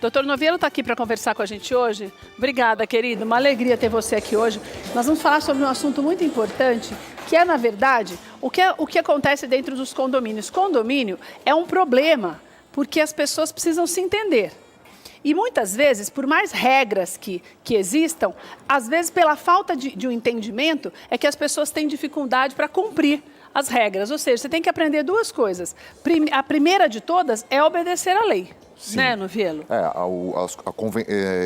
Doutor Noviello está aqui para conversar com a gente hoje. Obrigada, querido. Uma alegria ter você aqui hoje. Nós vamos falar sobre um assunto muito importante, que é, na verdade, o que acontece dentro dos condomínios. Condomínio é um problema, porque as pessoas precisam se entender. E muitas vezes, por mais regras que existam, às vezes pela falta de um entendimento, é que as pessoas têm dificuldade para cumprir as regras. Ou seja, você tem que aprender duas coisas. A primeira de todas é obedecer à lei. Sim. Né, Noviello?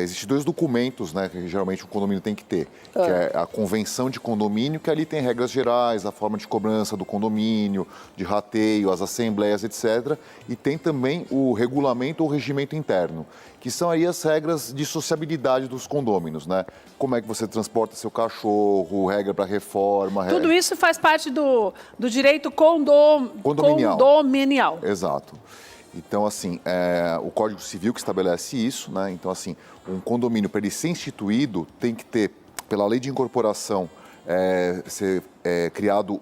Existem dois documentos, né, que geralmente o condomínio tem que ter, que é a convenção de condomínio, que ali tem regras gerais, a forma de cobrança do condomínio, de rateio, as assembleias, etc. E tem também o regulamento ou regimento interno, que são aí as regras de sociabilidade dos condôminos, né? Como é que você transporta seu cachorro, regra para reforma... Tudo isso faz parte do direito condominial. Exato. Então, assim, o Código Civil que estabelece isso, né? Então, assim, um condomínio, para ele ser instituído, tem que ter, pela lei de incorporação, ser criado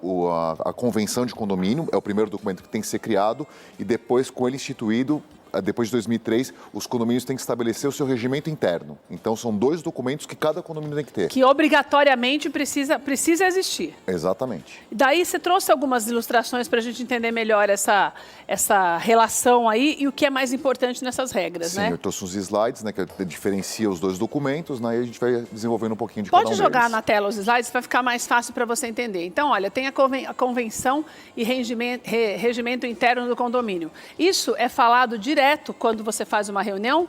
a convenção de condomínio, é o primeiro documento que tem que ser criado, e depois, com ele instituído, depois de 2003, os condomínios têm que estabelecer o seu regimento interno. Então, são dois documentos que cada condomínio tem que ter. Que obrigatoriamente precisa existir. Exatamente. Daí você trouxe algumas ilustrações para a gente entender melhor essa relação aí e o que é mais importante nessas regras, né? Sim, eu trouxe uns slides, né, que diferencia os dois documentos, né, e a gente vai desenvolvendo um pouquinho de cada um deles. Pode jogar na tela os slides, vai ficar mais fácil para você entender. Então, olha, tem a convenção e regimento interno do condomínio. Isso é falado direto quando você faz uma reunião?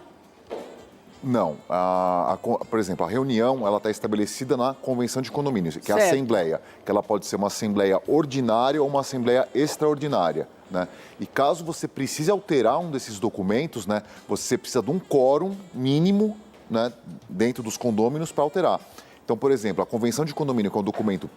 Não. Por exemplo, a reunião ela está estabelecida na convenção de condomínios, que é a Certo. assembleia, que ela pode ser uma assembleia ordinária ou uma assembleia extraordinária, né? E caso você precise alterar um desses documentos, né, você precisa de um quórum mínimo, né, dentro dos condôminos para alterar. Então, por exemplo, a convenção de condomínio, que é um documento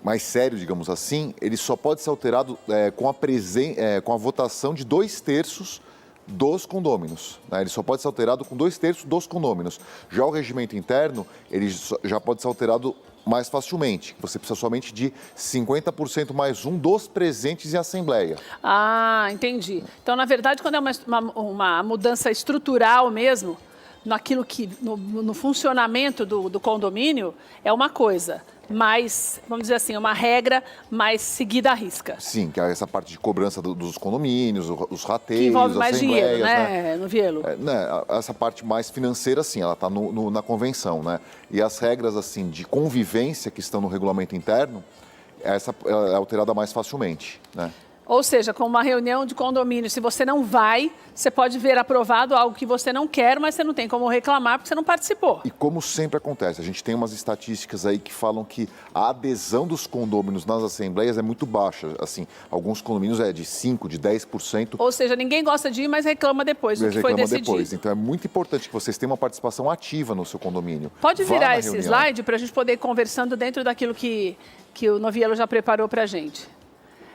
mais sério, digamos assim, ele só pode ser alterado com a votação de 2/3 dos condôminos, né? Ele só pode ser alterado com 2/3 dos condôminos. Já o regimento interno, ele já pode ser alterado mais facilmente. Você precisa somente de 50% mais um dos presentes em assembleia. Ah, entendi. Então, na verdade, quando é uma mudança estrutural mesmo, no funcionamento do condomínio, é uma coisa, mas, vamos dizer assim, uma regra mais seguida à risca. Sim, que é essa parte de cobrança dos condomínios, os rateios, que envolve mais assembleias, dinheiro, né, Noviello? Essa parte mais financeira, sim, ela está na convenção, né? E as regras, assim, de convivência que estão no regulamento interno, essa é alterada mais facilmente, né? Ou seja, com uma reunião de condomínio, se você não vai, você pode ver aprovado algo que você não quer, mas você não tem como reclamar porque você não participou. E como sempre acontece, a gente tem umas estatísticas aí que falam que a adesão dos condôminos nas assembleias é muito baixa. Assim, alguns condomínios é de 5%, de 10%. Ou seja, ninguém gosta de ir, mas reclama depois do que foi decidido. Depois. Então é muito importante que vocês tenham uma participação ativa no seu condomínio. Pode virar esse slide para a gente poder ir conversando dentro daquilo que o Noviello já preparou para a gente.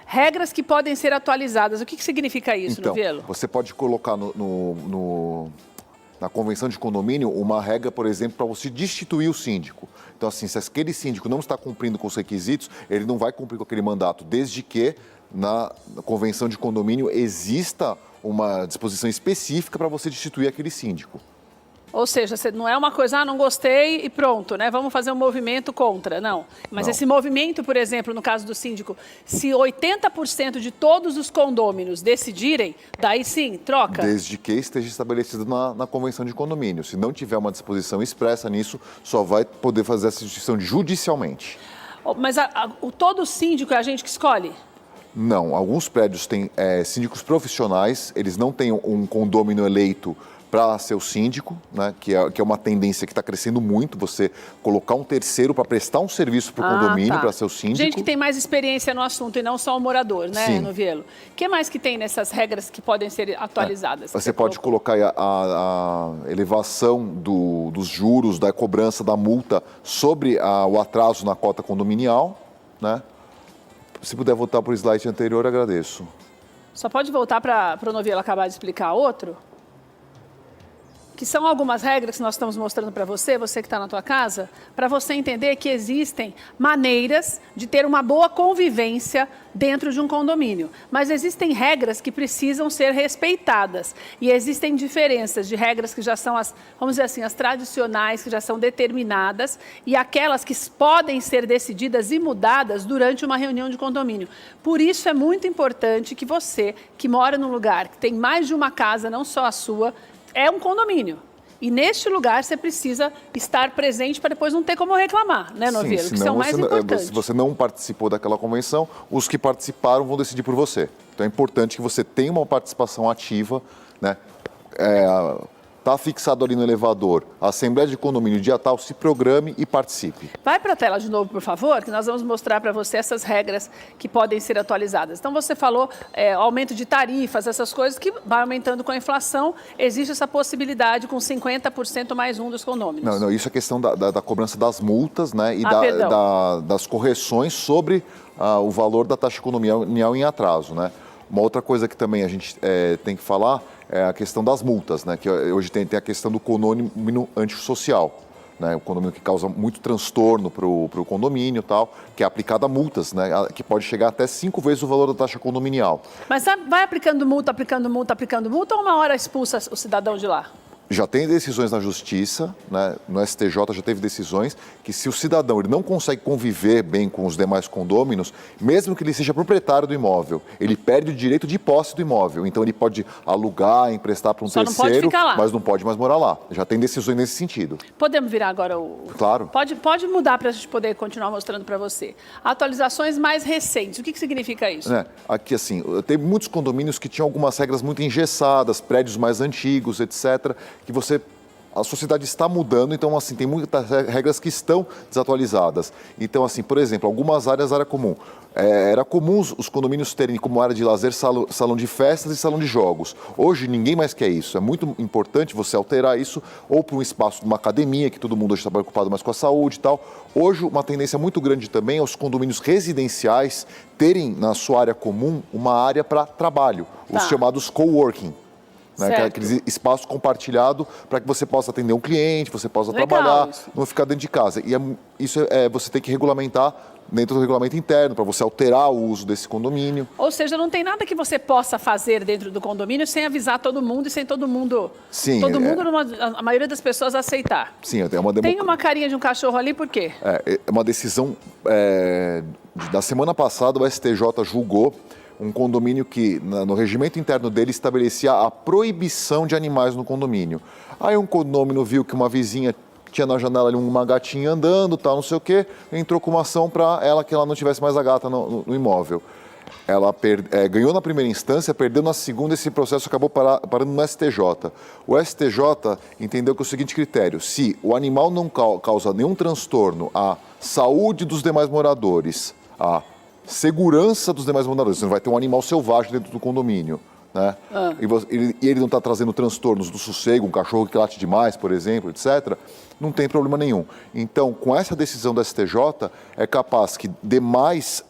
Regras que podem ser atualizadas. O que significa isso, Noviello? Você pode colocar na convenção de condomínio uma regra, por exemplo, para você destituir o síndico. Então, assim, se aquele síndico não está cumprindo com os requisitos, ele não vai cumprir com aquele mandato, desde que na convenção de condomínio exista uma disposição específica para você destituir aquele síndico. Ou seja, não é uma coisa, não gostei e pronto, né? Vamos fazer um movimento contra, não. Mas esse movimento, por exemplo, no caso do síndico, se 80% de todos os condôminos decidirem, daí sim, troca? Desde que esteja estabelecido na convenção de condomínio. Se não tiver uma disposição expressa nisso, só vai poder fazer essa substituição judicialmente. Mas todo síndico é a gente que escolhe? Não, alguns prédios têm síndicos profissionais, eles não têm um condômino eleito para ser o síndico, né, que é uma tendência que está crescendo muito, você colocar um terceiro para prestar um serviço para o condomínio, para ser o síndico. Gente que tem mais experiência no assunto e não só o morador, né, Sim. Noviello? O que mais que tem nessas regras que podem ser atualizadas? Você pode colocar a elevação dos juros, da cobrança da multa sobre o atraso na cota condominial, né? Se puder voltar para o slide anterior, agradeço. Só pode voltar para o Noviello acabar de explicar outro? que são algumas regras que nós estamos mostrando para você que está na tua casa, para você entender que existem maneiras de ter uma boa convivência dentro de um condomínio. Mas existem regras que precisam ser respeitadas. E existem diferenças de regras que já são, vamos dizer assim, as tradicionais, que já são determinadas, e aquelas que podem ser decididas e mudadas durante uma reunião de condomínio. Por isso é muito importante que você, que mora num lugar que tem mais de uma casa, não só a sua, é um condomínio. E neste lugar você precisa estar presente para depois não ter como reclamar, né, Novielo? Que são mais importantes. Se você não participou daquela convenção, os que participaram vão decidir por você. Então é importante que você tenha uma participação ativa, né? Está fixado ali no elevador, a Assembleia de Condomínio dia tal, se programe e participe. Vai para a tela de novo, por favor, que nós vamos mostrar para você essas regras que podem ser atualizadas. Então, você falou aumento de tarifas, essas coisas que vai aumentando com a inflação. Existe essa possibilidade com 50% mais um dos condôminos. Não, isso é questão da cobrança das multas, né, e das correções sobre o valor da taxa condominial em atraso, né? Uma outra coisa que também a gente tem que falar é a questão das multas, né? Que hoje tem a questão do condomínio antissocial, né? O condomínio que causa muito transtorno para o condomínio e tal, que é aplicada multas, né? Que pode chegar até 5 vezes o valor da taxa condominial. Mas vai aplicando multa, ou uma hora expulsa o cidadão de lá? Já tem decisões na Justiça, né? No STJ já teve decisões que se o cidadão ele não consegue conviver bem com os demais condôminos, mesmo que ele seja proprietário do imóvel, ele perde o direito de posse do imóvel. Então ele pode alugar, emprestar para um terceiro, não pode ficar lá, mas não pode mais morar lá. Já tem decisões nesse sentido. Podemos virar agora Claro. Pode mudar para a gente poder continuar mostrando para você. Atualizações mais recentes. O que significa isso? Aqui, assim, tem muitos condomínios que tinham algumas regras muito engessadas, prédios mais antigos, etc., que a sociedade está mudando, então, assim, tem muitas regras que estão desatualizadas. Então, assim, por exemplo, algumas áreas, área comum. Era comum os condomínios terem como área de lazer salão de festas e salão de jogos. Hoje, ninguém mais quer isso. É muito importante você alterar isso ou para um espaço de uma academia, que todo mundo hoje está preocupado mais com a saúde e tal. Hoje, uma tendência muito grande também é os condomínios residenciais terem na sua área comum uma área para trabalho, os chamados coworking. Né, aquele espaço compartilhado para que você possa atender um cliente, você possa trabalhar, não ficar dentro de casa. E isso você tem que regulamentar dentro do regulamento interno, para você alterar o uso desse condomínio. Ou seja, não tem nada que você possa fazer dentro do condomínio sem avisar todo mundo e sem todo mundo... Sim. A maioria das pessoas aceitar. Sim, Tem uma carinha de um cachorro ali, por quê? É uma decisão da semana passada, o STJ julgou um condomínio que, no regimento interno dele, estabelecia a proibição de animais no condomínio. Aí um condomínio viu que uma vizinha tinha na janela ali uma gatinha andando, tal, não sei o quê, entrou com uma ação para ela que ela não tivesse mais a gata no imóvel. Ela ganhou na primeira instância, perdeu na segunda, esse processo acabou parando no STJ. O STJ entendeu que é o seguinte critério: se o animal não causa nenhum transtorno à saúde dos demais moradores, à segurança dos demais moradores, você não vai ter um animal selvagem dentro do condomínio, né? E ele não está trazendo transtornos do sossego, um cachorro que late demais, por exemplo, etc., não tem problema nenhum. Então, com essa decisão do STJ, é capaz que demais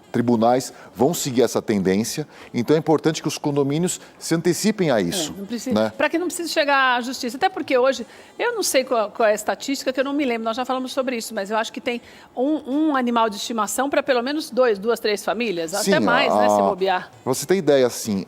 tribunais vão seguir essa tendência, então é importante que os condomínios se antecipem a isso. Né? Para que não precise chegar à justiça, até porque hoje, eu não sei qual é a estatística, que eu não me lembro, nós já falamos sobre isso, mas eu acho que tem um animal de estimação para pelo menos 2, 3 famílias, sim, até mais, né, se bobear. Pra você ter ideia, assim,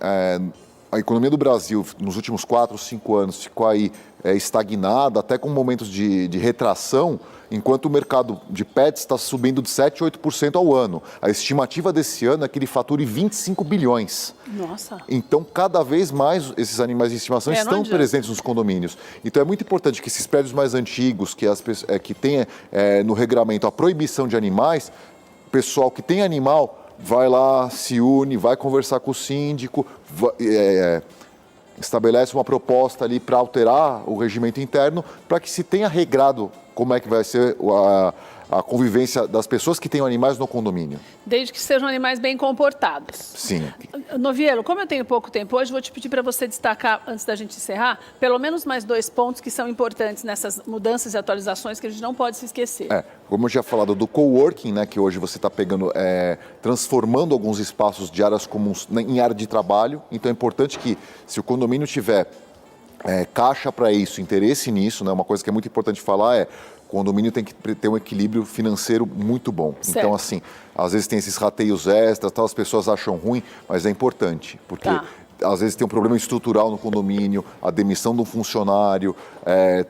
a economia do Brasil nos últimos 4, 5 anos ficou aí estagnada, até com momentos de retração, enquanto o mercado de pets está subindo de 7% a 8% ao ano. A estimativa desse ano é que ele fature 25 bilhões. Nossa! Então, cada vez mais esses animais de estimação estão presentes nos condomínios. Então, é muito importante que esses prédios mais antigos, que tenha no regramento a proibição de animais, o pessoal que tem animal vai lá, se une, vai conversar com o síndico, estabelece uma proposta ali para alterar o regimento interno, para que se tenha regrado como é que vai ser a convivência das pessoas que têm animais no condomínio. Desde que sejam animais bem comportados. Sim. Novielo, como eu tenho pouco tempo hoje, vou te pedir para você destacar, antes da gente encerrar, pelo menos mais 2 pontos que são importantes nessas mudanças e atualizações que a gente não pode se esquecer. Como eu já falado do coworking, né, que hoje você está pegando, transformando alguns espaços de áreas comuns em área de trabalho. Então é importante que, se o condomínio tiver caixa para isso, interesse nisso, né? Uma coisa que é muito importante falar é o condomínio tem que ter um equilíbrio financeiro muito bom. Certo. Então, assim, às vezes tem esses rateios extras, tal, as pessoas acham ruim, mas é importante, porque às vezes tem um problema estrutural no condomínio, a demissão de um funcionário,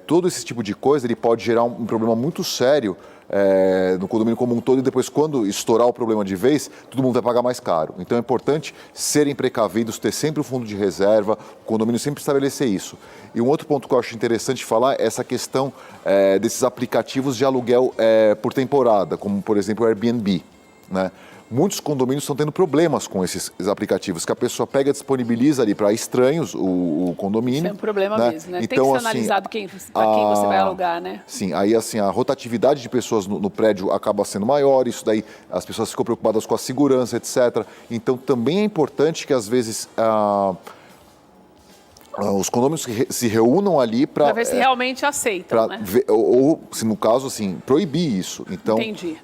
todo esse tipo de coisa, ele pode gerar um problema muito sério no condomínio como um todo, e depois, quando estourar o problema de vez, todo mundo vai pagar mais caro. Então é importante serem precavidos, ter sempre um fundo de reserva, o condomínio sempre estabelecer isso. E um outro ponto que eu acho interessante falar é essa questão desses aplicativos de aluguel por temporada, como, por exemplo, o Airbnb, né? Muitos condomínios estão tendo problemas com esses aplicativos, que a pessoa pega e disponibiliza ali para estranhos o condomínio. Isso é um problema né? mesmo, né? Então, tem que ser analisado para quem você vai alugar, né? Sim, aí assim, a rotatividade de pessoas no prédio acaba sendo maior, isso daí as pessoas ficam preocupadas com a segurança, etc. Então, também é importante que, às vezes, os condomínios se reúnam ali para ver se realmente aceitam, né? Ou, se no caso, assim, proibir isso. Então, Entendi.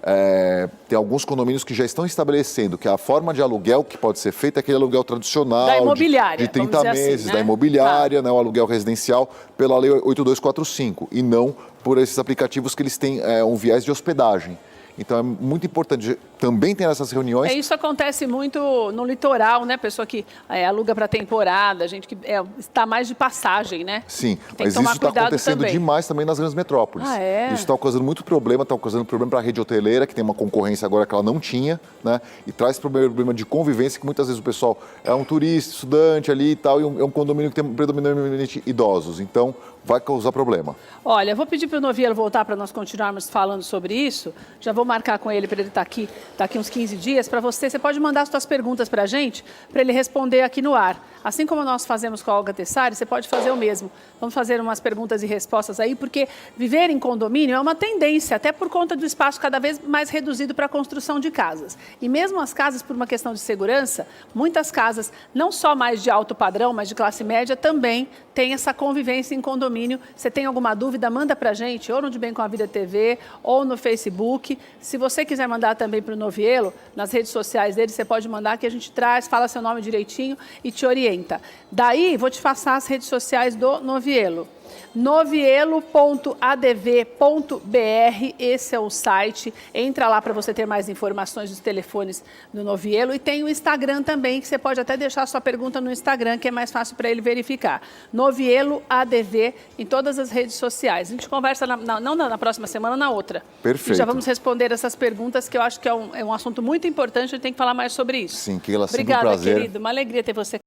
Tem alguns condomínios que já estão estabelecendo que a forma de aluguel que pode ser feita é aquele aluguel tradicional da imobiliária, de 30 meses, assim, né? da imobiliária, né, o aluguel residencial pela Lei 8245, e não por esses aplicativos que eles têm um viés de hospedagem. Então, é muito importante também ter essas reuniões. Isso acontece muito no litoral, né? Pessoa que aluga para temporada, gente que está mais de passagem, né? Sim, mas isso está acontecendo demais também nas grandes metrópoles. Isso está causando muito problema, está causando problema para a rede hoteleira, que tem uma concorrência agora que ela não tinha, né? E traz problema de convivência, que muitas vezes o pessoal é um turista, estudante ali e tal, e é um condomínio que tem predominantemente idosos. Então, vai causar problema. Olha, eu vou pedir para o Noviello voltar para nós continuarmos falando sobre isso. Já vou marcar com ele para ele estar aqui daqui uns 15 dias. Para você pode mandar as suas perguntas para a gente, para ele responder aqui no ar. Assim como nós fazemos com a Olga Tessari, você pode fazer o mesmo. Vamos fazer umas perguntas e respostas aí, porque viver em condomínio é uma tendência, até por conta do espaço cada vez mais reduzido para a construção de casas. E mesmo as casas, por uma questão de segurança, muitas casas, não só mais de alto padrão, mas de classe média, também têm essa convivência em condomínio. Você tem alguma dúvida, manda para a gente, ou no De Bem com a Vida TV, ou no Facebook. Se você quiser mandar também para o Noviello, nas redes sociais dele, você pode mandar que a gente traz, fala seu nome direitinho e te orienta. Daí, vou te passar as redes sociais do Noviello. Noviello.adv.br, esse é o site. Entra lá para você ter mais informações dos telefones do Noviello. E tem o Instagram também, que você pode até deixar a sua pergunta no Instagram, que é mais fácil para ele verificar. Noviello.adv em todas as redes sociais. A gente conversa não na próxima semana, na outra. Perfeito. E já vamos responder essas perguntas, que eu acho que é um assunto muito importante, a gente tem que falar mais sobre isso. Sim, Keila, sempre um prazer. Obrigada, querido. Uma alegria ter você.